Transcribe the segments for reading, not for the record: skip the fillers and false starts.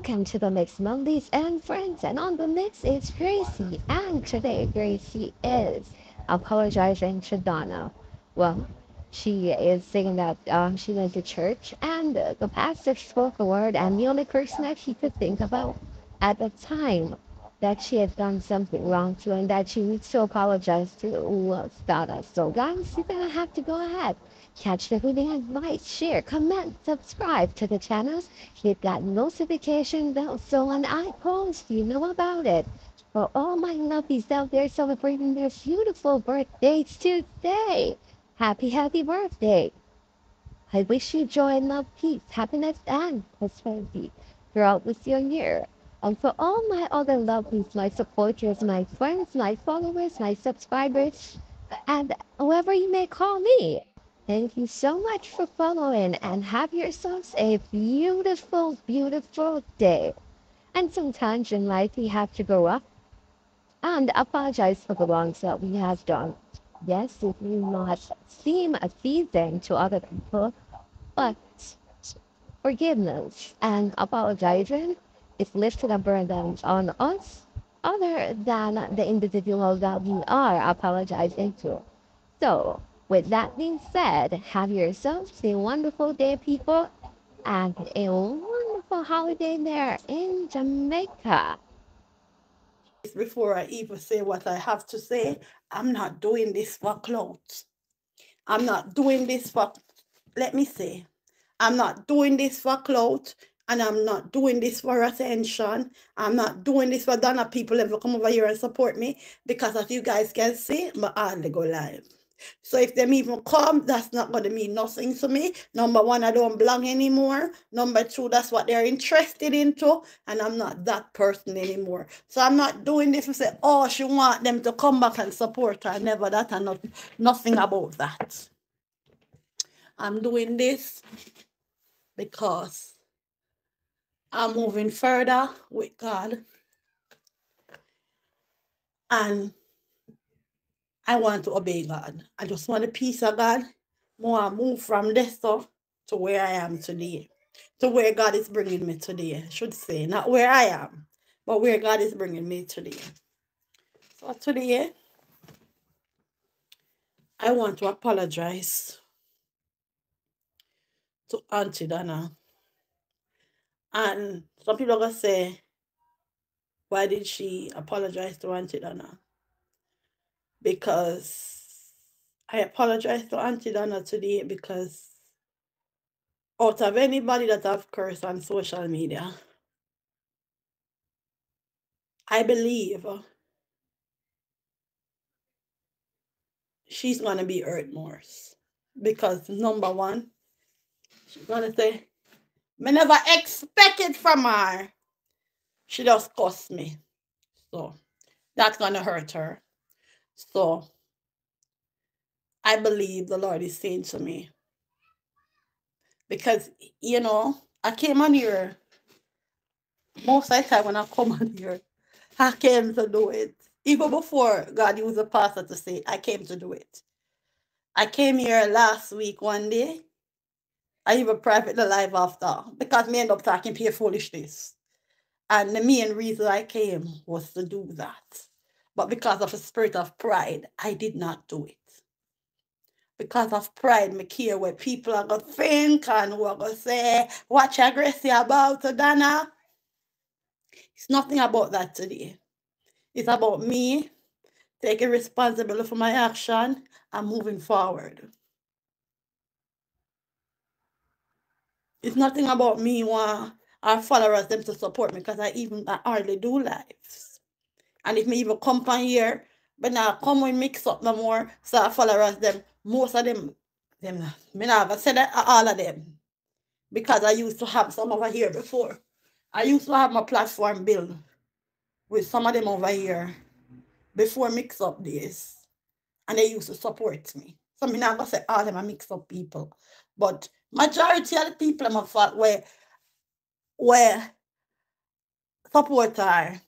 welcome to the Mix Mondays and friends. And on the mix is Gracie. And today, Gracie is apologizing to Donna. Well, she is saying that she went to church and the pastor spoke a word, and the only person that she could think about at the time that she had done something wrong to and that she needs to apologize to was Donna. So, guys, you're going to have to go ahead. Catch the video and like, share, comment, subscribe to the channels. Hit that notification bell so when I post, you know about it. For all my lovies out there celebrating their beautiful birthdays today, happy birthday. I wish you joy and love, peace, happiness, and prosperity throughout this year. And for all my other lovelies, my supporters, my friends, my followers, my subscribers, and whoever you may call me, thank you so much for following and have yourselves a beautiful day. And sometimes in life we have to grow up and apologize for the wrongs that we have done. Yes, it may not seem appeasing to other people, but forgiveness and apologizing is lifting a burden on us other than the individual that we are apologizing to. So, with that being said, have yourselves a wonderful day, people, and a wonderful holiday there in Jamaica. Before I even say what I have to say, I'm not doing this for clothes. I'm not doing this for, let me say, I'm not doing this for clout, and I'm not doing this for attention. I'm not doing this for Donna people ever come over here and support me, because as you guys can see, my hardly go live. So if them even come, that's not going to mean nothing to me. Number one, I don't belong anymore. Number two, that's what they're interested into, and I'm not that person anymore. So I'm not doing this to say, oh, she want them to come back and support her. Never that, and nothing about that. I'm doing this because I'm moving further with God, and I want to obey God. I just want the peace of God. More move from this stuff to where I am today, to where God is bringing me today. I should say, not where I am, but where God is bringing me today. So today, I want to apologize to Auntie Donna. And some people are going to say, why did she apologize to Auntie Donna? Because I apologize to Auntie Donna today because out of anybody that I've cursed on social media, I believe she's going to be hurt more. Because number one, she's going to say, I never expect it from her. She just cussed me. So that's going to hurt her. So I believe the Lord is saying to me, because, I came on here, most of the time when I come on here, I came to do it. Even before God used a pastor to say, I came to do it. I came here last week one day. I even private the live after because me end up talking pure foolishness. And the main reason I came was to do that. But because of a spirit of pride, I did not do it. Because of pride, me care what people are going to think and who are going to say, what you Gracie about, Donna. It's nothing about that today. It's about me taking responsibility for my action and moving forward. It's nothing about me want our followers them to support me because I hardly do lives. And if me even come on here, but now come and mix up no more, so our followers them, most of them me never said that all of them. Because I used to have some over here before. I used to have my platform built with some of them over here before Mixup days. And they used to support me. So I'm not gonna say all them are mixed up people. But majority of the people I'm fault where support her.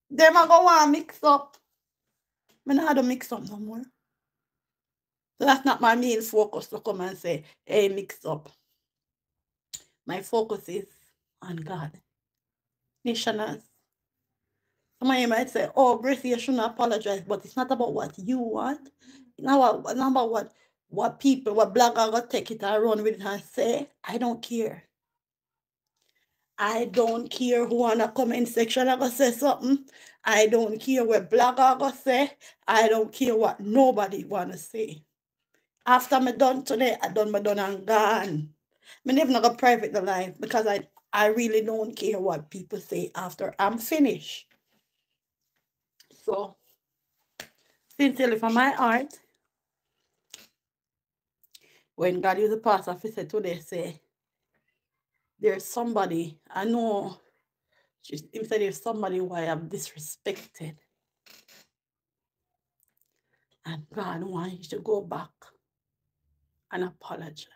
Them are gonna mix up. I not don't mix up no more. So that's not my main focus to come and say, hey, mix up. My focus is on God. Nationals. Somebody might say, oh, Gracie, you shouldn't apologize, but it's not about what you want. It's not about what people, what blogger are going to take it and run with it and say. I don't care. I don't care who on the comment section are going to say something. I don't care what blogger are going to say. I don't care what nobody want to say. After me done today, I done and gone. Me never not go private the life because I really don't care what people say after I'm finished. So, sincerely from my heart, when God used the pastor he said today, say, there's somebody, I know, he said there's somebody who I have disrespected. And God wants you to go back and apologize.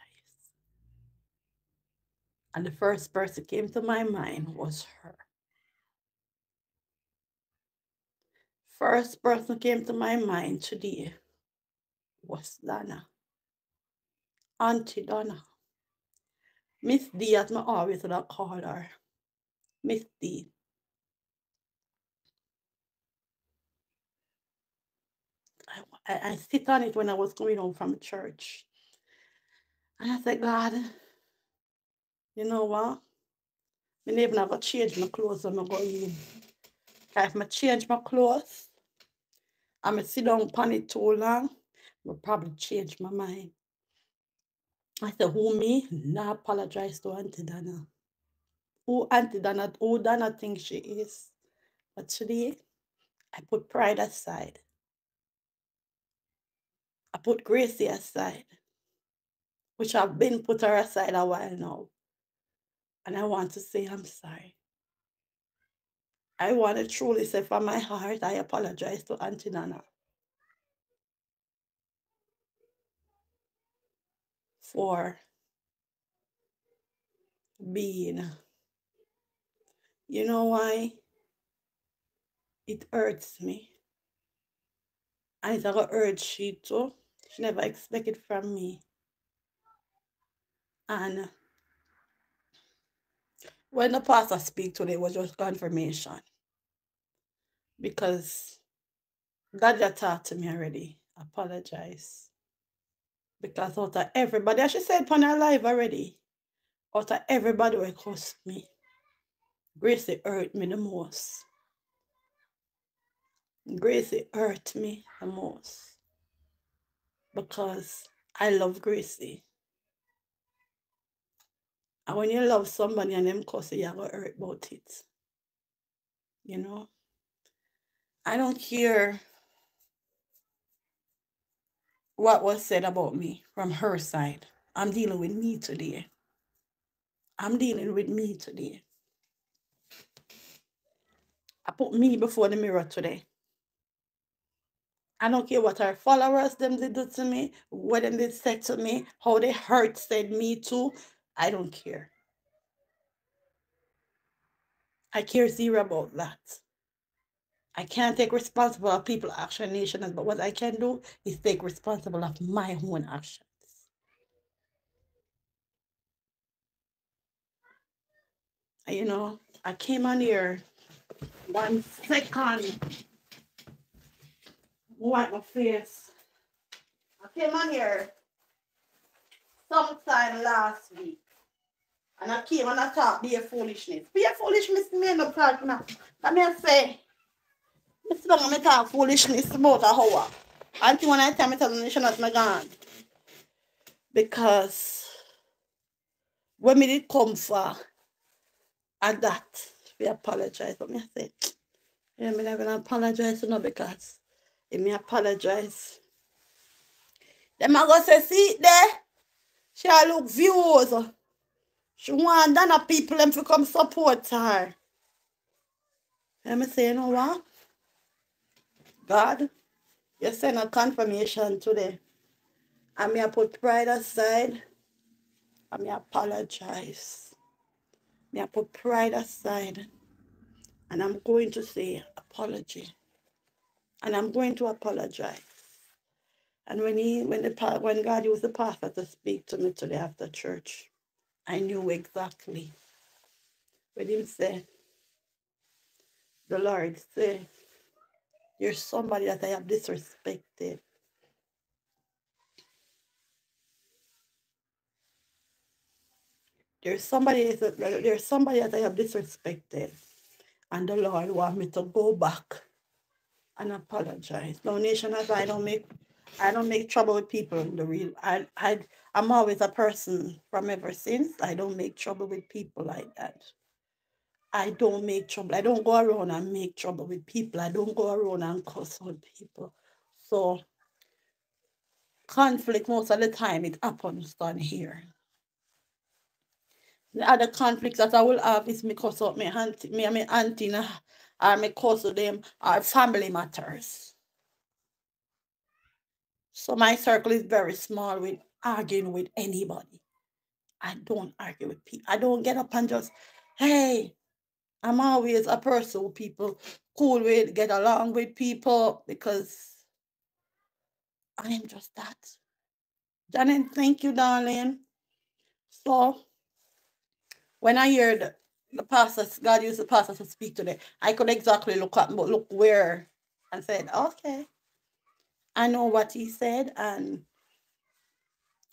And the first person came to my mind was her. First person came to my mind today was Donna. Auntie Donna. Miss D, as I always would call her. Miss D. I sit on it when I was coming home from church. And I said, God, you know what? I never never change my clothes when I go in. If I change my clothes, and I sit down upon it too long, I'll probably change my mind. I said, who me? Not apologize to Auntie Donna. Who Donna thinks she is. But today, I put pride aside. I put Gracie aside, which I've been put her aside a while now. And I want to say I'm sorry. I want to truly say from my heart, I apologize to Auntie Donna for being, you know why? It hurts me. And it's going to hurt she too. She never expected from me. And when the pastor speak today, it was just confirmation. Because God just talked to me already. Apologize. Because out of everybody, as she said upon her life already, out of everybody who cussed me, Gracie hurt me the most. Gracie hurt me the most. Because I love Gracie. And when you love somebody and them cuss you, you're going to hurt about it. You know? I don't care what was said about me from her side. I'm dealing with me today. I'm dealing with me today. I put me before the mirror today. I don't care what our followers them did do to me, what them did say to me, how they hurt said me too. I don't care. I care zero about that. I can't take responsibility of people's action nations, but what I can do is take responsibility of my own actions. You know, I came on here 1 second. Wipe my face. I came on here sometime last week. And I came and I thought be a foolishness. Be a foolishness me end up talking now. Let me say, Mr. Long, I talk foolishness about a hour. Until when I tell me tell the nation that I'm gone. Because when me did come for at that, we apologize. But me I say, yeah, me not gonna apologize no because if me apologize, them I go say, see it there, she look views. She want Donna people them to come support her. Let me say, you know what? God, you send a confirmation today. And me I put pride aside. And me apologize. Me I put pride aside. And I'm going to say apology. And I'm going to apologize. And when God used the pastor to speak to me today after church, I knew exactly. When him said, The Lord say, you're somebody that I have disrespected. There's somebody that I have disrespected. And the Lord want me to go back and apologize. No, nation, as I don't make trouble with people in the real. I'm always a person from ever since. I don't make trouble with people like that. I don't make trouble. I don't go around and make trouble with people. I don't go around and cuss on people. So conflict most of the time it happens down here. The other conflicts that I will have is me cuss out me and my auntie, or me cuss with them, or family matters. So my circle is very small with arguing with anybody. I don't argue with people. I don't get up and just, hey, I'm always a person who people cool with, get along with people, because I am just that. Janet, thank you, darling. So when I heard the pastors, God used the pastors to speak to them, I could exactly look where and said, okay, I know what he said, and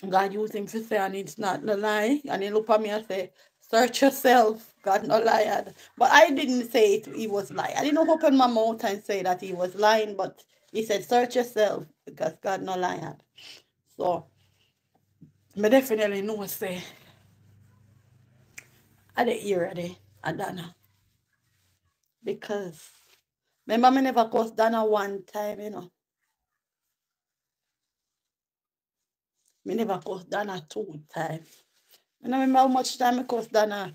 God used him to say, and it's not no lie. And he looked at me and said, search yourself, God no liar. But I didn't say he was lying. I didn't open my mouth and say that he was lying, but he said, search yourself, because God no liar. So I definitely know say I didn't hear it, Donna. Because remember me never cursed Donna one time, Me never cursed Donna 2 times. I don't remember how much time I cursed Donna.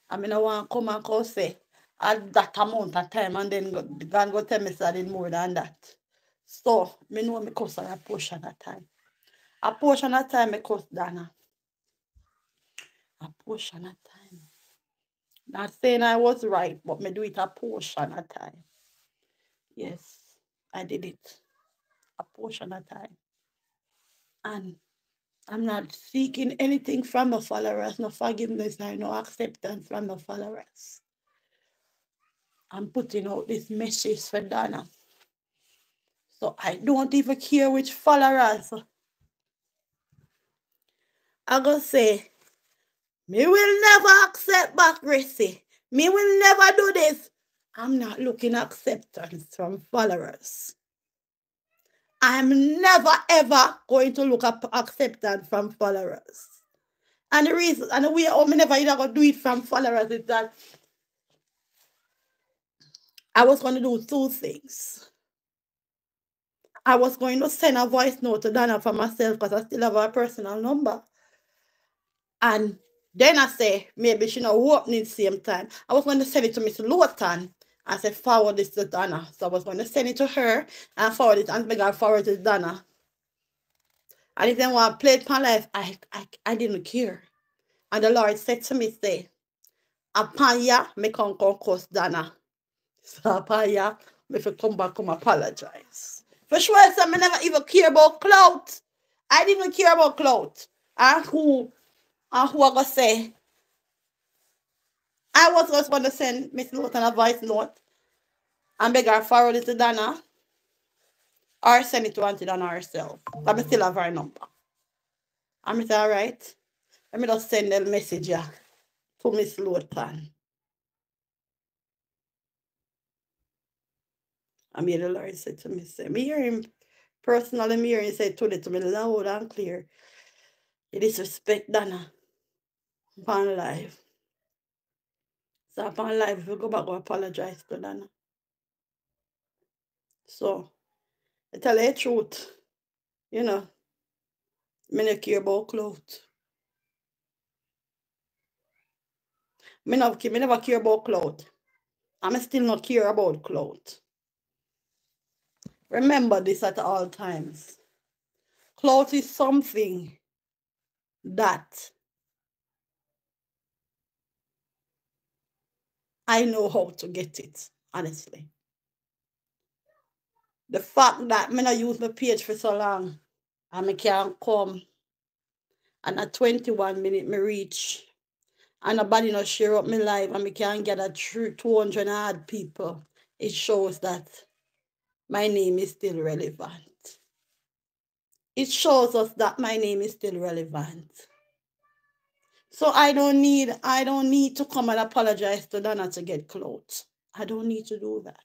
I mean, I want to come and go say at that amount of time, and then God go tell me say I did more than that. So, me know me cuss a portion of time. A portion of time, me cuss Donna. A portion of time. Not saying I was right, but me do it a portion of time. Yes, I did it. A portion of time. And I'm not seeking anything from the followers, no forgiveness, no acceptance from the followers. I'm putting out this message for Donna. So I don't even care which followers. I go say, me will never accept back Gracie. Me will never do this. I'm not looking acceptance from followers. I'm never ever going to look up acceptance from followers. And the reason, and the way I'm never either going to do it from followers is that I was going to do 2 things. I was going to send a voice note to Donna for myself, because I still have her personal number. And then I say, maybe she not opening same time. I was going to send it to Miss Lawton. I said, forward this to Donna. So I was going to send it to her and forward it, and make her forward it to Donna. And if they want to play it my life, I didn't care. And the Lord said to me, say, upon ya, me come curse Donna. So upon ya, me fi come back come apologize. For sure, so I never even care about clout. I didn't care about clout. And who I gonna say, I was just going to send Miss Lawton a voice note and beg her forward it to Donna, or send it to Auntie Donna herself. But I still have her number. And I say, all right, let me just send the message here to Miss Lawton. And the Lord said to me, say, me hear him personally, me hear him say to me loud and clear, you disrespect Donna upon life. So upon life, we go back and apologize to Donna. So, I tell you the truth, me not care about clothes. Me never care about clothes. I'm still not care about clothes. Remember this at all times. Clothes is something that I know how to get it, honestly. The fact that I not use my page for so long and I can't come and at 21 minutes me reach and nobody not share up my life and I can't get a 200 odd people. it shows that my name is still relevant. It shows us that my name is still relevant. So I don't need to come and apologize to Donna to get clothes. I don't need to do that.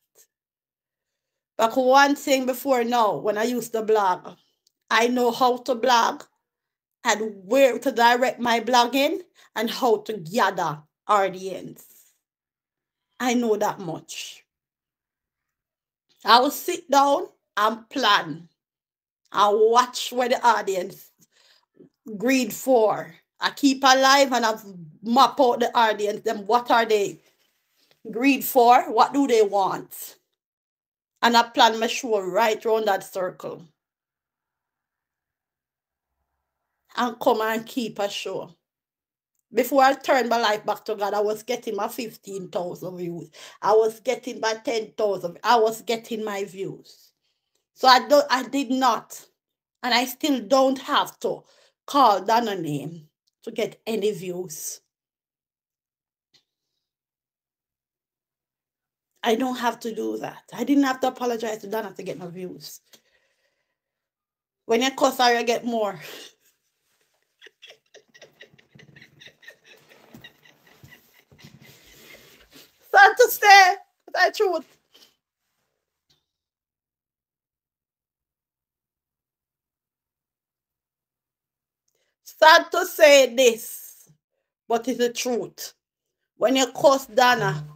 But one thing before now, when I used to blog, I know how to blog and where to direct my blogging and how to gather audience. I know that much. I will sit down and plan and watch where the audience greed for. I keep alive and I map out the audience. Them, what are they greed for? What do they want? And I plan my show right around that circle. And come and keep a show. Before I turned my life back to God, I was getting my 15,000 views. I was getting my 10,000. I was getting my views. So I did not, and I still don't have to call Donna name to get any views. I don't have to do that. I didn't have to apologize to Donna to get my views. When you cuss her, you get more. Sad to say, that's truth. Sad to say this, but it's the truth. When you cuss Donna,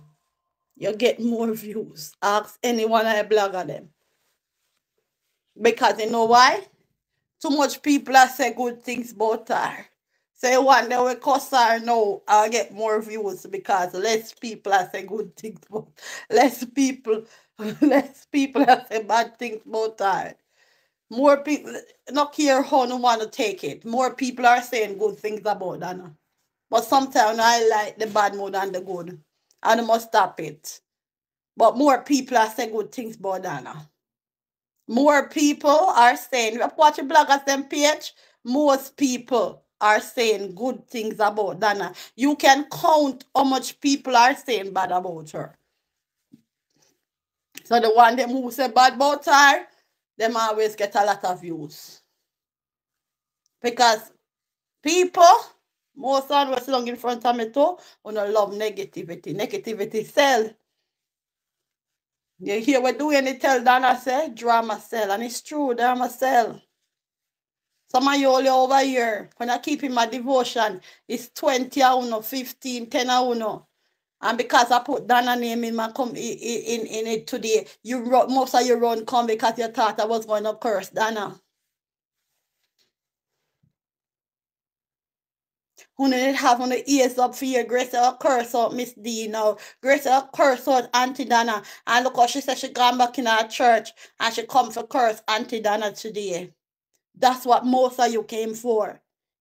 you get more views. Ask anyone I blog at them. Because you know why? Too much people are say good things about her. Say one day we cuss her now, I'll get more views because less people are say good things about less people are say bad things about her. More people not care how no want to take it. More people are saying good things about Donna. But sometimes I like the bad more than the good. And I must stop it. But more people are saying good things about Donna. More people are saying, if you watch the bloggers them page, most people are saying good things about Donna. You can count how much people are saying bad about her. So the one them who say bad about her, them always get a lot of views. Because people, most of what's long in front of me too, who don't love negativity. Negativity sell. You hear what doing it tell Donna say? Drama sell. And it's true, drama sell. Some of you only over here. When I keep in my devotion, it's 20 a uno, 15, 10 a uno. And because I put Donna name in my in it today, most of you run come because you thought I was going to curse Donna. Who didn't have on the ears up for you, Gracie will curse out Miss D now. Gracie will curse out Auntie Donna. And look how she said she gone back in her church and she come for curse Auntie Donna today. That's what most of you came for.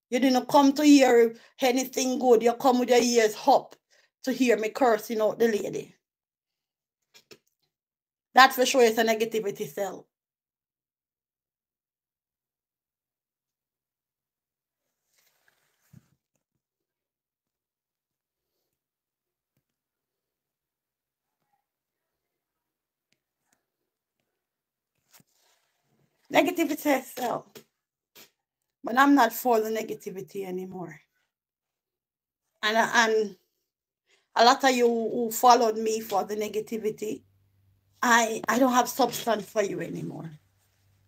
You didn't come to hear anything good. You come with your ears up to hear me cursing out the lady. That for sure is a negativity cell. Negativity cell. But I'm not for the negativity anymore. And a lot of you who followed me for the negativity, I don't have substance for you anymore.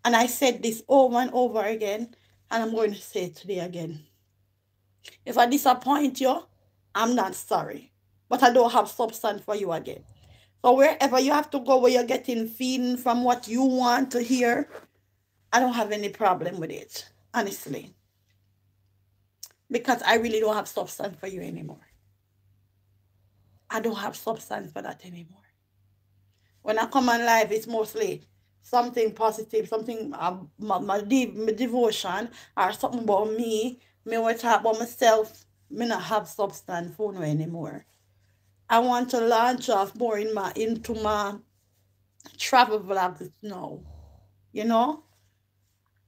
And I said this over and over again, and I'm going to say it today again. If I disappoint you, I'm not sorry. But I don't have substance for you again. So wherever you have to go where you're getting feeding from what you want to hear, I don't have any problem with it, honestly. Because I really don't have substance for you anymore. I don't have substance for that anymore. When I come on live, it's mostly something positive, something my devotion or something about me. Me want to talk about myself. Me not have substance for no anymore. I want to launch off more into my travel vlogs now. You know,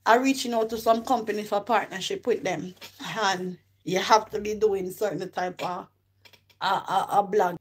I reaching out to some companies for partnership with them, and you have to be doing certain type of a blog.